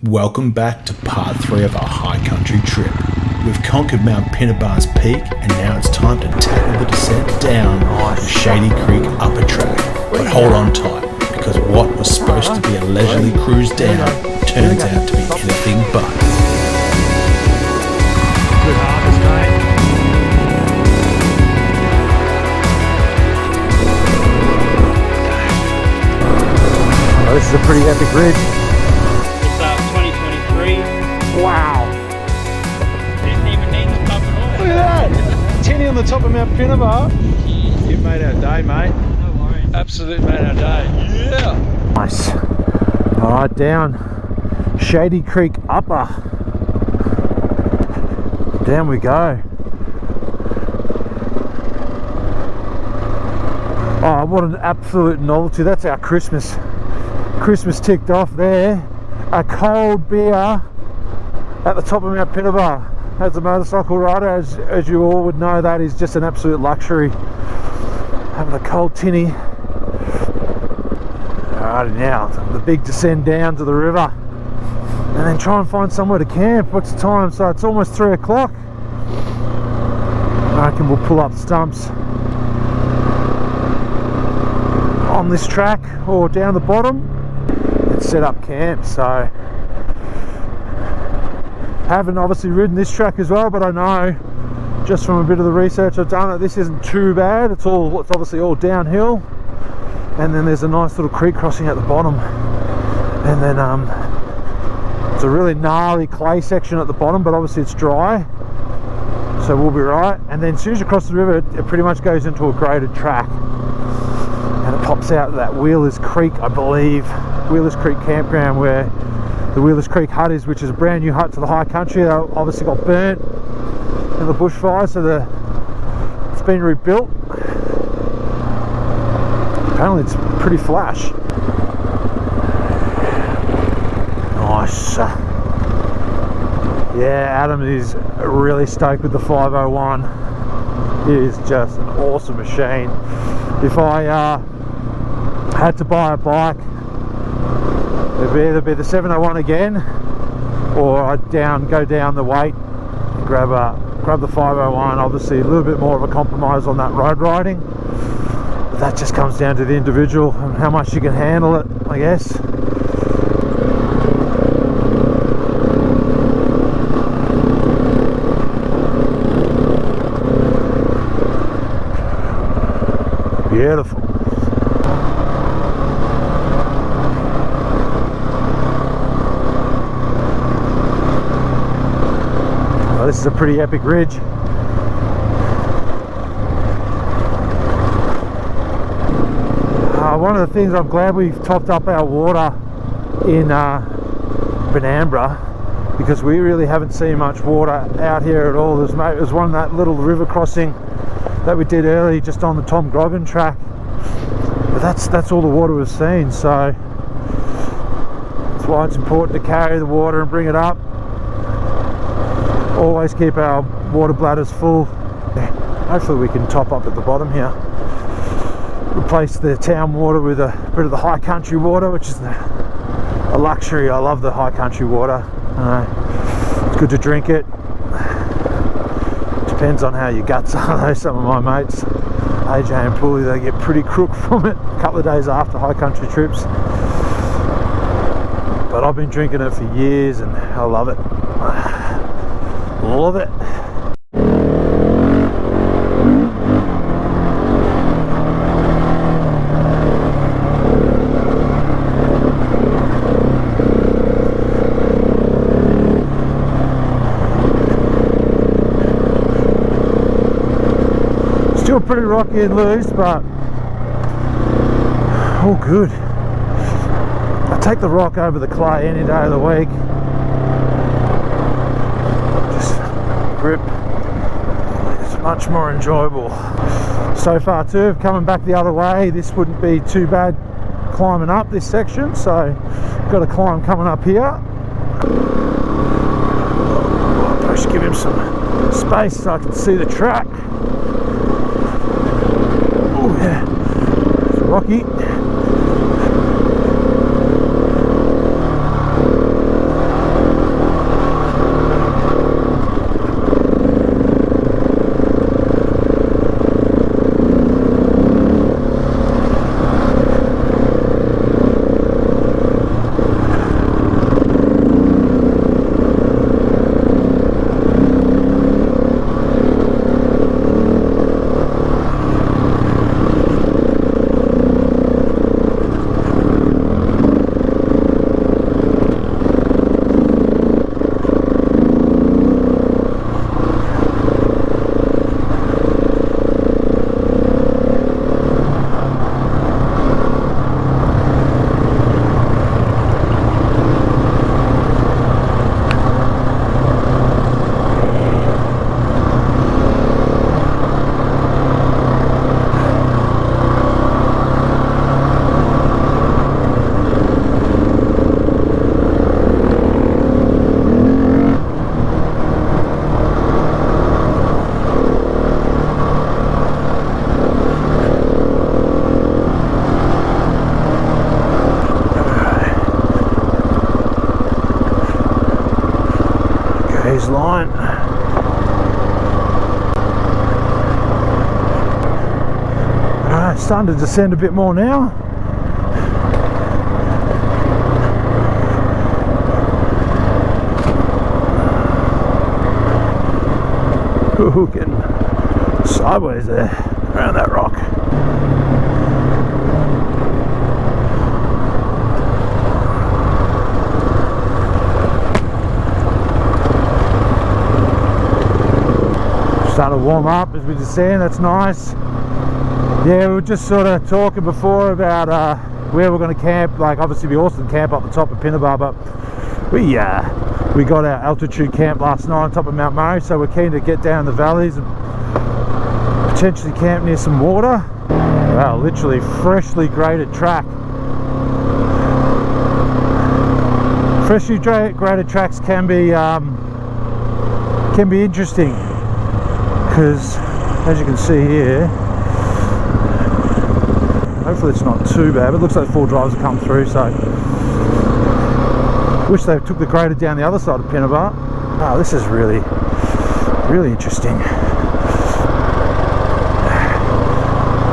Welcome back to part 3 of our high country trip. We've conquered Mount Pinnabar's peak and now it's time to tackle the descent down the Shady Creek Upper Tk. But hold on tight, because what was supposed to be a leisurely cruise down turns out to be anything but. Good harvest, mate. Oh, this is a pretty epic ridge. Wow. Didn't even need to pump it all. Look at that. Tinny on the top of Mount Pinnabar. You've made our day, mate. No worries. Absolutely made our day. Yeah. Nice. Alright, down Shady Creek Upper. Down we go. Oh, what an absolute novelty. That's our Christmas ticked off there. A cold beer at the top of Mount Pinnabar. As a motorcycle rider, as you all would know, that is just an absolute luxury. Having a cold tinny. Alrighty, now the big descend down to the river and then try and find somewhere to camp. What's the time? So it's almost 3 o'clock. I reckon we'll pull up stumps on this track or down the bottom and set up camp. So haven't obviously ridden this track as well, but I know just from a bit of the research I've done that this isn't too bad. It's obviously all downhill, and then there's a nice little creek crossing at the bottom, and then it's a really gnarly clay section at the bottom, but obviously it's dry, so we'll be right. And then as soon as you cross the river, it pretty much goes into a graded track, and it pops out that Wheelers Creek, I believe, Wheelers Creek campground, where the Wheelers Creek hut is, which is a brand new hut to the high country. They obviously got burnt in the bushfire, so it's been rebuilt. Apparently it's pretty flash. Nice. Yeah, Adam is really stoked with the 501. It is just an awesome machine. If I had to buy a bike, it'd either be the 701 again, or I'd go down the weight and grab the 501. Obviously a little bit more of a compromise on that road riding, but that just comes down to the individual and how much you can handle it, I guess. Beautiful. This is a pretty epic ridge. One of the things, I'm glad we've topped up our water in Benambra, because we really haven't seen much water out here at all. There's one, that little river crossing that we did early just on the Tom Grogan track, but that's all the water we've seen, so that's why it's important to carry the water and bring it up. Always keep our water bladders full. Hopefully we can top up at the bottom here. Replace the town water with a bit of the high country water, which is a luxury. I love the high country water. It's good to drink it. Depends on how your guts are though. Some of my mates, AJ and Pulley, they get pretty crook from it a couple of days after high country trips. But I've been drinking it for years and I love it. Love it. Still pretty rocky and loose, but all good. I take the rock over the clay any day of the week. Grip is much more enjoyable. So far too, coming back the other way, this wouldn't be too bad climbing up this section, so got a climb coming up here. I'll just give him some space so I can see the track. Oh yeah, it's rocky. line. Alright, starting to descend a bit more now. Ooh, getting sideways there around that rock. Starting to warm up as we descend, that's nice. Yeah, we were just sort of talking before about where we're going to camp. Like, obviously it'd be awesome to camp up the top of Pinnibar, but we got our altitude camp last night on top of Mount Murray, so we're keen to get down the valleys and potentially camp near some water. Wow, literally freshly graded track. Freshly graded tracks can be interesting, because as you can see here, hopefully it's not too bad, but it looks like 4 drivers have come through, so wish they took the grader down the other side of Pinnibar. Oh, this is really interesting.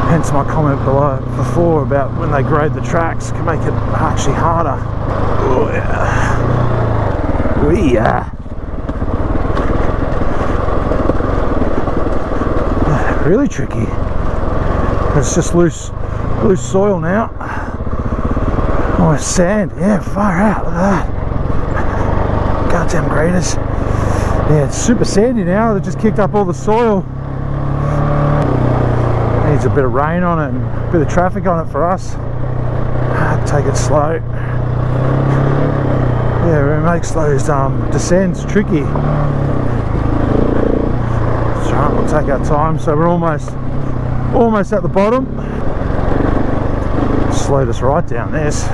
Hence my comment below before about when they grade the tracks can make it actually harder. Oh yeah. Really tricky. It's just loose soil now. Oh, it's sand. Yeah, far out. Look at that. Goddamn graders. Yeah, it's super sandy now. They just kicked up all the soil. Needs a bit of rain on it and a bit of traffic on it for us. Take it slow. Yeah, it makes those descents tricky. That's right, we'll take our time. So we're almost at the bottom. Slowed us right down this.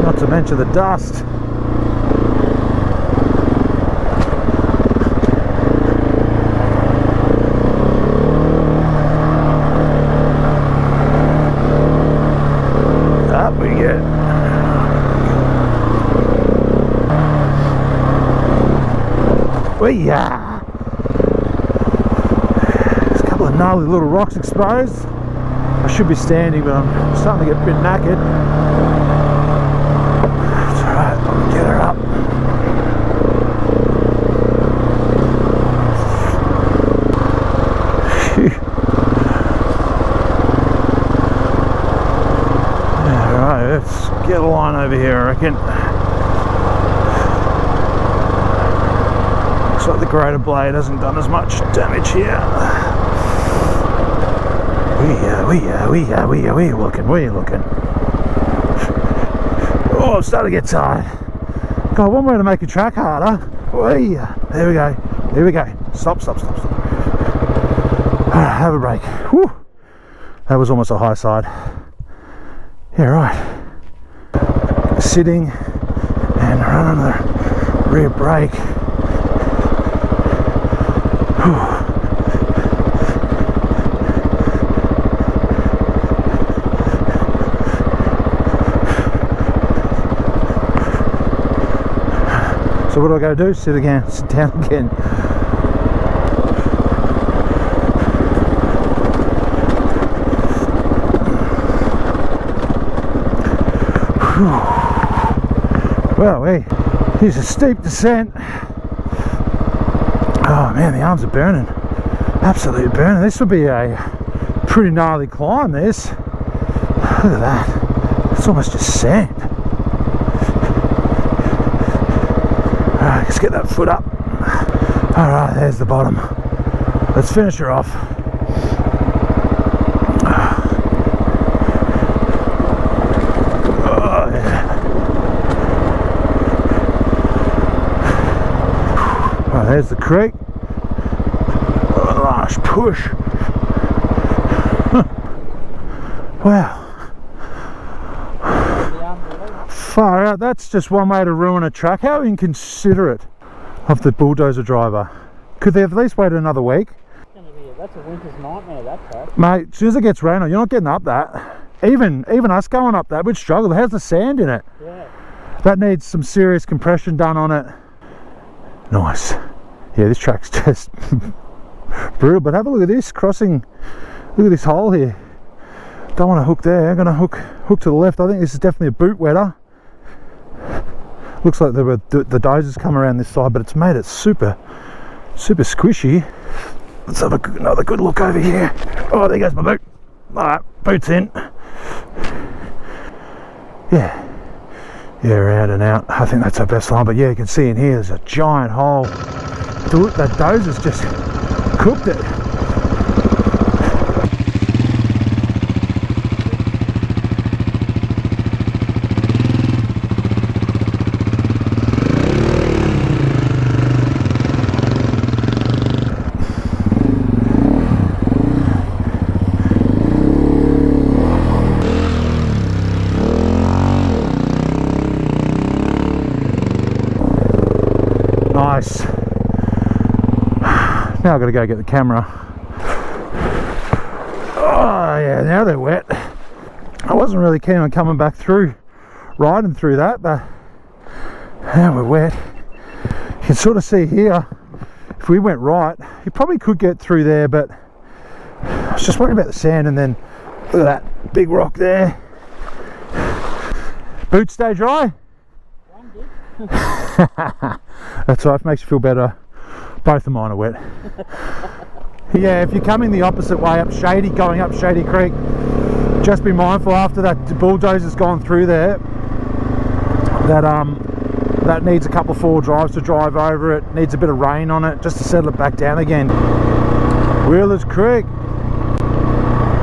Not to mention the dust. Up we get. Wee-ya! There's a couple of gnarly little rocks exposed. I should be standing, but I'm starting to get a bit knackered. It's alright, I'll get her up. Alright, let's get a line over here, I reckon. Looks like the grader blade hasn't done as much damage here. We are looking. Oh, I'm starting to get tired. God, one way to make a track harder. There we go. Stop. Alright, have a break. Whew. That was almost a high side. Yeah, right. Sitting and running the rear brake. Whew. So what do I go do? Sit down again. Whew. Well, here's a steep descent. Oh man, the arms are burning. Absolutely burning. This will be a pretty gnarly climb, this. Look at that. It's almost just sand. Alright, let's get that foot up. Alright, there's the bottom. Let's finish her off. Oh, yeah. Alright, there's the creek. Oh, nice push. Wow. Far out, that's just one way to ruin a track. How inconsiderate of the bulldozer driver. Could they have at least waited another week? That's a winter's nightmare, that track. Mate, as soon as it gets rain on, you're not getting up that. even us going up that would struggle. It has the sand in it. Yeah. That needs some serious compression done on it. Nice. Yeah, this track's just brutal. But have a look at this crossing. Look at this hole here. Don't want to hook there. I'm going to hook to the left. I think this is definitely a boot wetter. Looks like the dozers come around this side, but it's made it super squishy. Let's have another good look over here. Oh, there goes my boot. Alright, boot's in. Yeah, out and out. I think that's our best line, but yeah, you can see in here there's a giant hole. That dozer's just cooked it. Nice. Now I've got to go get the camera. Oh yeah, now they're wet. I wasn't really keen on coming back through, riding through that, but now we're wet. You can sort of see here, if we went right, you probably could get through there, but I was just worried about the sand. And then look at that big rock there. Boots stay dry? That's right, if it makes you feel better. Both of mine are wet. Yeah, if you're coming the opposite way up Shady, going up Shady Creek, just be mindful after that bulldozer's gone through there that needs a couple of 4 drives to drive over it, needs a bit of rain on it just to settle it back down again. Wheelers Creek.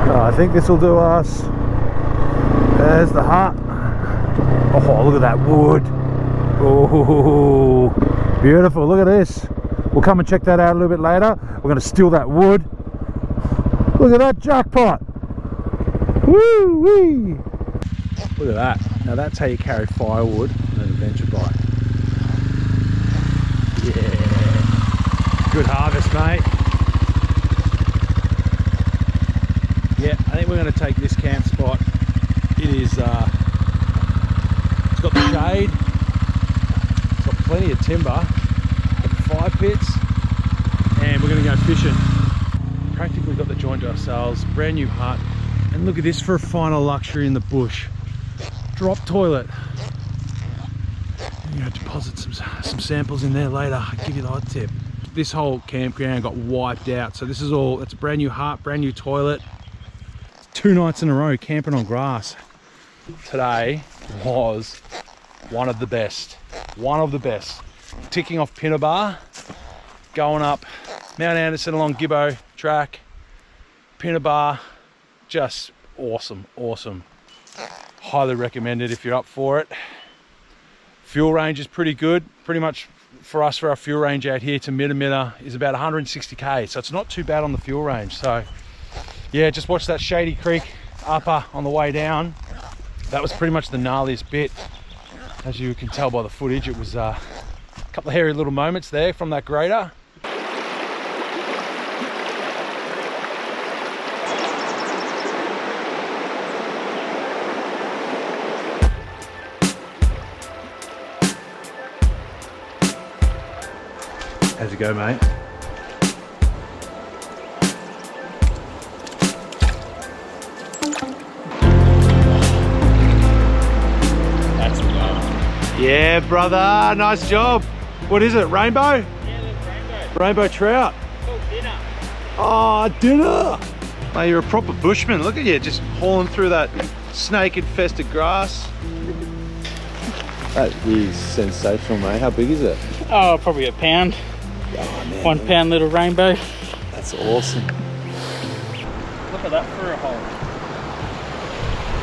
I think this will do us. There's the hut. Oh, look at that wood. Oh, beautiful. Look at this. We'll come and check that out a little bit later. We're going to steal that wood. Look at that jackpot. Woo wee. Look at that. Now that's how you carry firewood on an adventure bike. Yeah. Good harvest, mate. Yeah, I think we're going to take this camp spot. It is, it's got the shade. It's got plenty of timber. Fire pits, and we're going to go fishing. Practically got the joint to ourselves, brand new hut, and look at this for a final luxury in the bush. Drop toilet. You know, deposit some samples in there later. I'll give you the hot tip. This whole campground got wiped out, so this is all, it's a brand new hut, brand new toilet. 2 nights in a row camping on grass. Today was one of the best. Ticking off Pinnibar, going up Mount Anderson along Gibb track, Pinnibar, just awesome. Highly recommended if you're up for it. Fuel range is pretty good. Pretty much for us, for our fuel range out here to Mitta Mitta is about 160k, so it's not too bad on the fuel range. So yeah, just watch that Shady Creek Upper on the way down. That was pretty much the gnarliest bit. As you can tell by the footage, it was couple of hairy little moments there from that grader. How's it go, mate? That's wild. Yeah, brother, nice job. What is it, rainbow? Yeah, there's rainbow. Rainbow trout. Oh, dinner. Oh, dinner. Mate, you're a proper bushman. Look at you, just hauling through that snake-infested grass. That is sensational, mate. How big is it? Oh, probably a pound. Oh, man. 1 pound little rainbow. That's awesome. Look at that for a hole.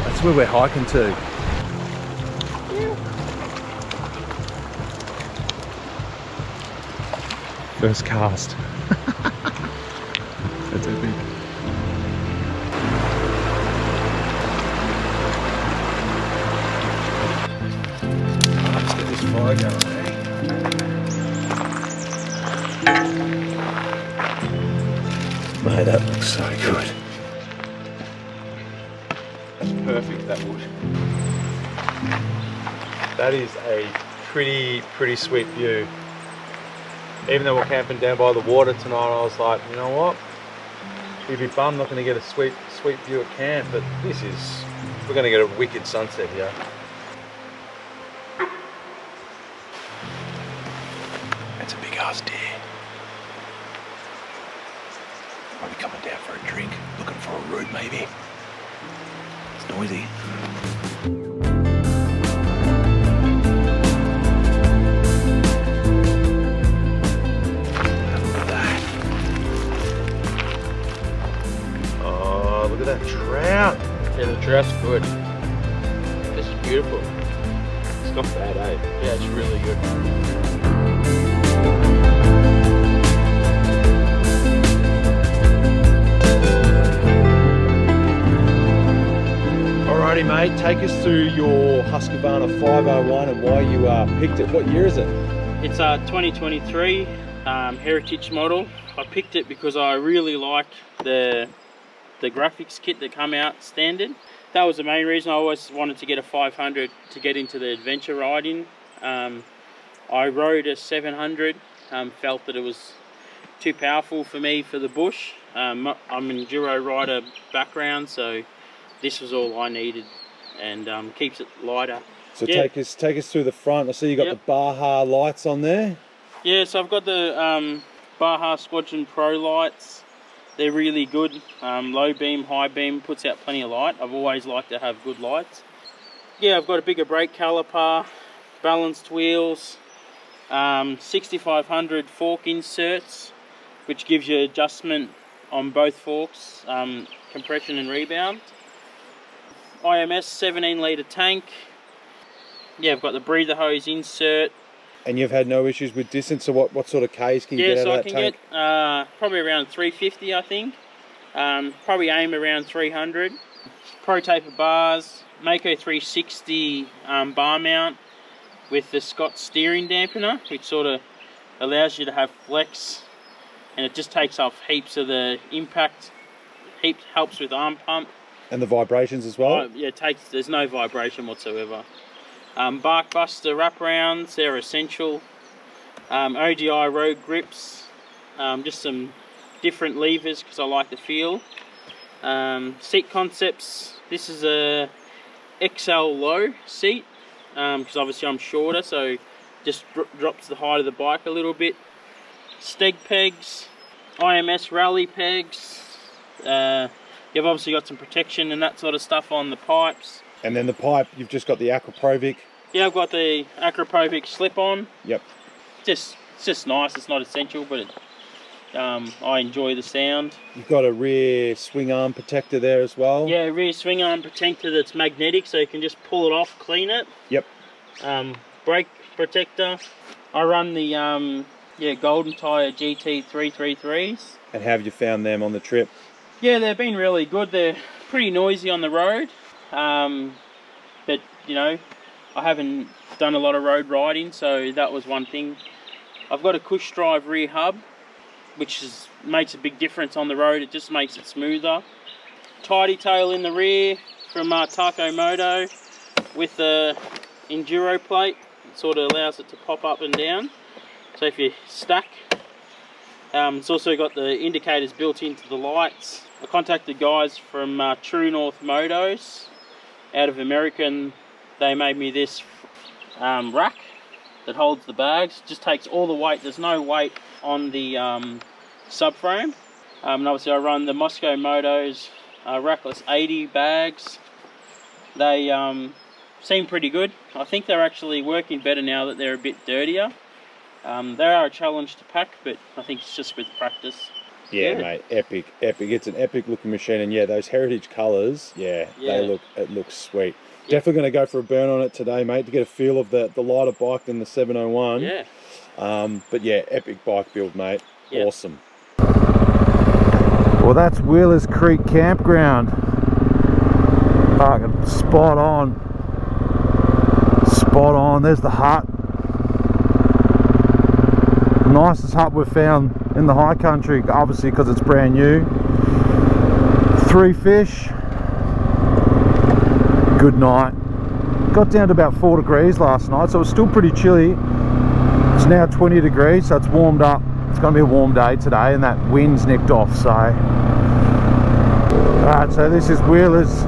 That's where we're hiking to. First cast. That's epic. Let's get this fire going, eh? Mate, that looks so good. That's perfect, that wood. That is a pretty sweet view. Even though we're camping down by the water tonight, I was like, you know what? You'd be bummed not going to get a sweet view at camp, but we're going to get a wicked sunset here. That's a big ass deer. Probably coming down for a drink, looking for a root maybe. It's noisy. Look at that trout. Yeah, the trout's good. This is beautiful. It's not bad, eh? Yeah, it's really good. Alrighty mate, take us through your Husqvarna 501 and why you picked it. What year is it? It's a 2023 heritage model. I picked it because I really like the graphics kit that come out standard. That was the main reason. I always wanted to get a 500 to get into the adventure riding. I rode a 700, felt that it was too powerful for me for the bush. I'm an enduro rider background, so this was all I needed, and keeps it lighter. So yeah. take us through the front. I see you got the Baja lights on there. Yeah, so I've got the Baja Squadron Pro lights. They're really good. Low beam, high beam, puts out plenty of light. I've always liked to have good lights. Yeah, I've got a bigger brake caliper, balanced wheels, 6500 fork inserts, which gives you adjustment on both forks, compression and rebound. IMS 17 litre tank. Yeah, I've got the breather hose insert. And you've had no issues with distance, so what sort of Ks can you get out of that tank? Yeah, so I can get probably around 350, I think. Probably aim around 300. Pro taper bars, Mako 360 bar mount with the Scott steering dampener, which sort of allows you to have flex, and it just takes off heaps of the impact. Helps with arm pump. And the vibrations as well? Yeah, there's no vibration whatsoever. Bark Buster wraparounds, they're essential. ODI road grips, just some different levers because I like the feel. Seat concepts, this is a XL low seat because obviously I'm shorter, so just drops the height of the bike a little bit. Steg pegs, IMS rally pegs. You've obviously got some protection and that sort of stuff on the pipes. And then the pipe, you've just got the Aquaprovic. Yeah, I've got the Aquaprovic slip-on. Yep. It's just nice. It's not essential, but I enjoy the sound. You've got a rear swing arm protector there as well. Yeah, rear swing arm protector that's magnetic, so you can just pull it off, clean it. Yep. Brake protector. I run the Golden Tire GT 333s. And how have you found them on the trip? Yeah, they've been really good. They're pretty noisy on the road, but you know, I haven't done a lot of road riding, so that was one thing. I've got a Cush Drive rear hub, which makes a big difference on the road. It just makes it smoother. Tidy tail in the rear from Taco Moto with the Enduro plate. It sort of allows it to pop up and down. So if you stack, it's also got the indicators built into the lights. I contacted guys from True North Motos out of America, and they made me this rack that holds the bags. Just takes all the weight. There's no weight on the subframe. And obviously I run the Moscow Motos Rackless 80 bags. They seem pretty good. I think they're actually working better now that they're a bit dirtier. They are a challenge to pack, but I think it's just with practice. Yeah, mate, epic. It's an epic looking machine, and yeah, those heritage colours, it looks sweet. Yeah. Definitely going to go for a burn on it today, mate, to get a feel of the lighter bike than the 701. Yeah. But yeah, epic bike build, mate. Yeah. Awesome. Well, that's Wheelers Creek Campground. Fucking spot on. Spot on. There's the hut. Nicest hut we've found in the high country, obviously because it's brand new. 3 fish. good night. Got down to about 4 degrees last night, so it was still pretty chilly. It's now 20 degrees, so it's warmed up. It's going to be a warm day today, and that wind's nicked off. So alright, so this is Wheeler's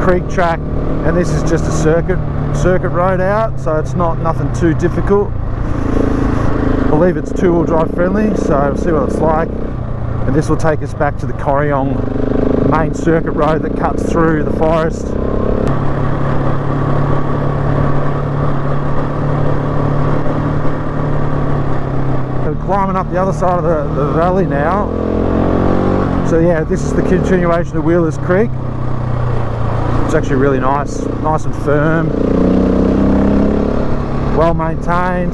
Creek track, and this is just a circuit road out, so it's nothing too difficult. I believe it's 2-wheel drive friendly, so we'll see what it's like. And this will take us back to the Corryong main circuit road that cuts through the forest. We're climbing up the other side of the valley now. So yeah, this is the continuation of Wheeler's Creek. It's actually really nice and firm, well maintained.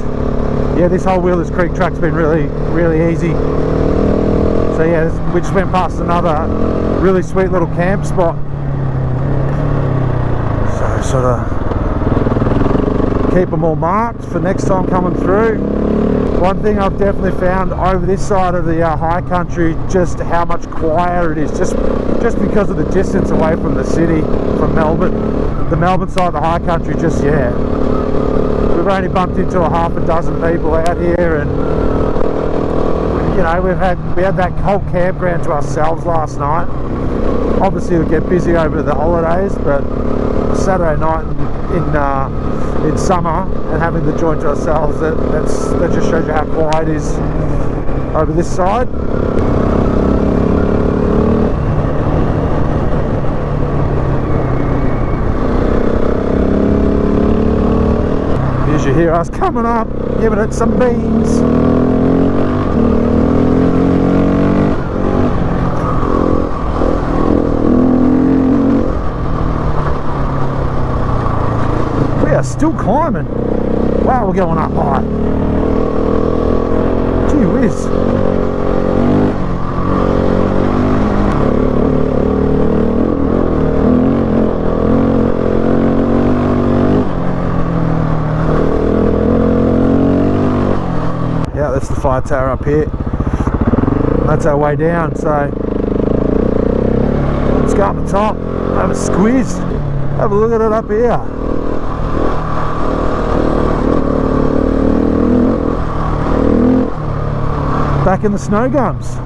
Yeah, this whole Wheeler's Creek track's been really easy. So yeah, we just went past another really sweet little camp spot. So sort of keep them all marked for next time coming through. One thing I've definitely found over this side of the high country, just how much quieter it is, just because of the distance away from the city, from Melbourne. The Melbourne side of the high country, just yeah. We've only bumped into a half a dozen people out here, and you know, we had that whole campground to ourselves last night. Obviously it'll get busy over the holidays, but Saturday night in summer and having the joint to ourselves, that just shows you how quiet it is over this side. Here's you hear us coming up, giving it some beans. Still climbing. Wow, we're going up high. Gee whiz. Yeah, that's the fire tower up here. That's our way down, so let's go up the top, have a squeeze, have a look at it up here. Back in the snow gums.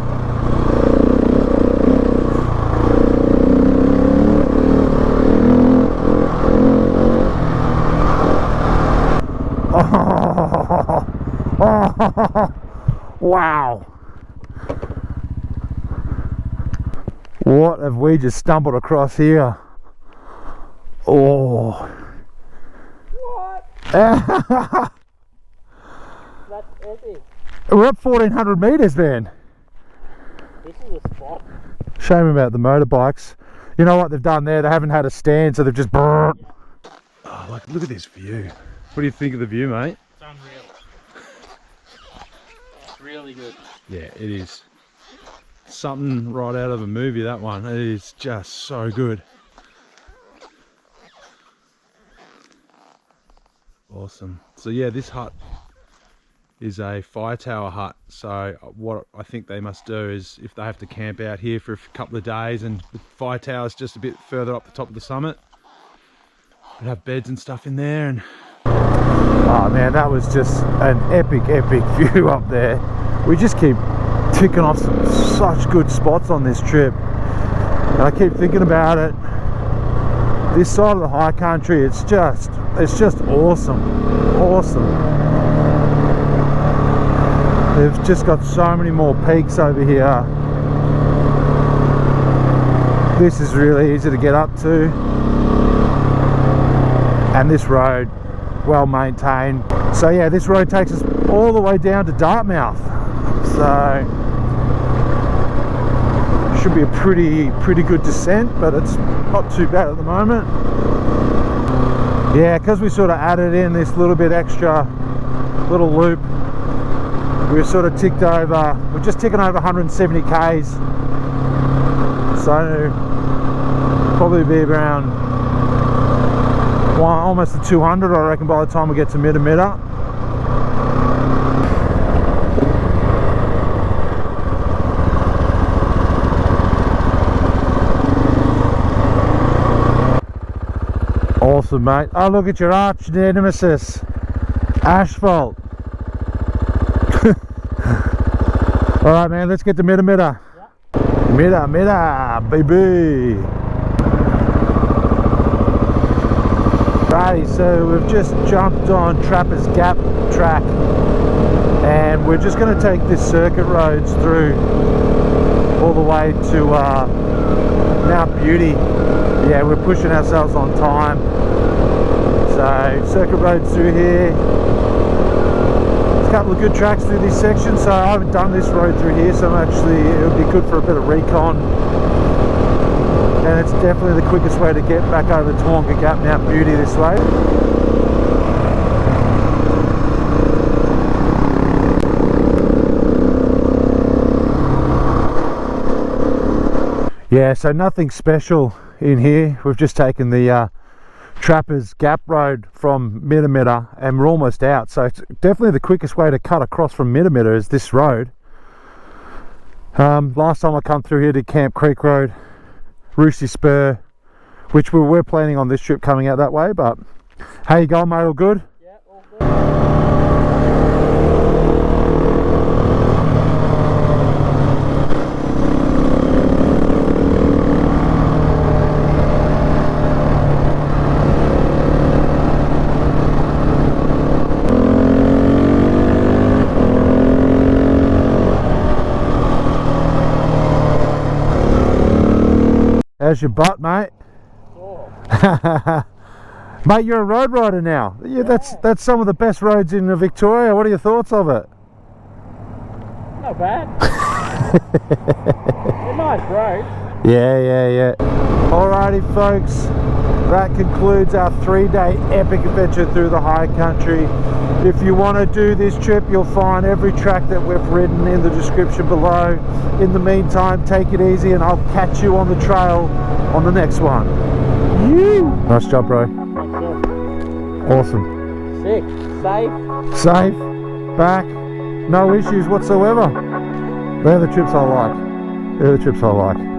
Oh, wow. What have we just stumbled across here? Oh. What? That's epic. We're up 1400 metres, man. This is a spot. Shame about the motorbikes. You know what they've done there? They haven't had a stand, so they've just... Oh, Look at this view. What do you think of the view, mate? It's unreal. It's really good. Yeah, it is. Something right out of a movie, that one. It is just so good. Awesome. So yeah, this hut is a fire tower hut. So what I think they must do is, if they have to camp out here for a couple of days, and the fire tower's just a bit further up the top of the summit, they'd have beds and stuff in there. And oh man, that was just an epic view up there. We just keep ticking off such good spots on this trip, and I keep thinking about it. This side of the high country, it's just awesome. They've just got so many more peaks over here. This is really easy to get up to, and this road, well maintained. So yeah, this road takes us all the way down to Dartmouth, so should be a pretty good descent, but it's not too bad at the moment. Yeah, because we sort of added in this little bit extra little loop, we're sort of ticked over, we're just ticking over 170 k's, so probably be around almost to 200, I reckon, by the time we get to Mitta Mitta. Awesome, mate. Oh, look at your arch nemesis. Asphalt. Alright, man, let's get to Mitta Mitta. Yeah. Mitta Mitta, baby. Righty, so we've just jumped on Trappers Gap track and we're just going to take this circuit roads through all the way to Mount Beauty. Yeah, we're pushing ourselves on time. So circuit roads through here. There's a couple of good tracks through this section, so I haven't done this road through here, so actually it would be good for a bit of recon. And it's definitely the quickest way to get back over Toowoomba Gap, Mount Beauty this way. Yeah, so nothing special in here. We've just taken the Trappers Gap Road from Mitta Mitta and we're almost out. So it's definitely the quickest way to cut across from Mitta Mitta is this road. Last time I come through here, did Camp Creek Road, Roosty Spur, which we were planning on this trip coming out that way, but how you going, mate? All good? Yeah, all good. How's your butt, mate? Oh. Mate, you're a road rider now. Yeah, that's some of the best roads in Victoria. What are your thoughts of it? Not bad. They're nice roads. Yeah. Alrighty, folks. That concludes our 3-day epic adventure through the high country. If you want to do this trip, you'll find every track that we've ridden in the description below. In the meantime, take it easy and I'll catch you on the trail on the next one. Nice job, bro. Awesome. Sick. Safe. Safe. Back. No issues whatsoever. They're the trips I like. They're the trips I like.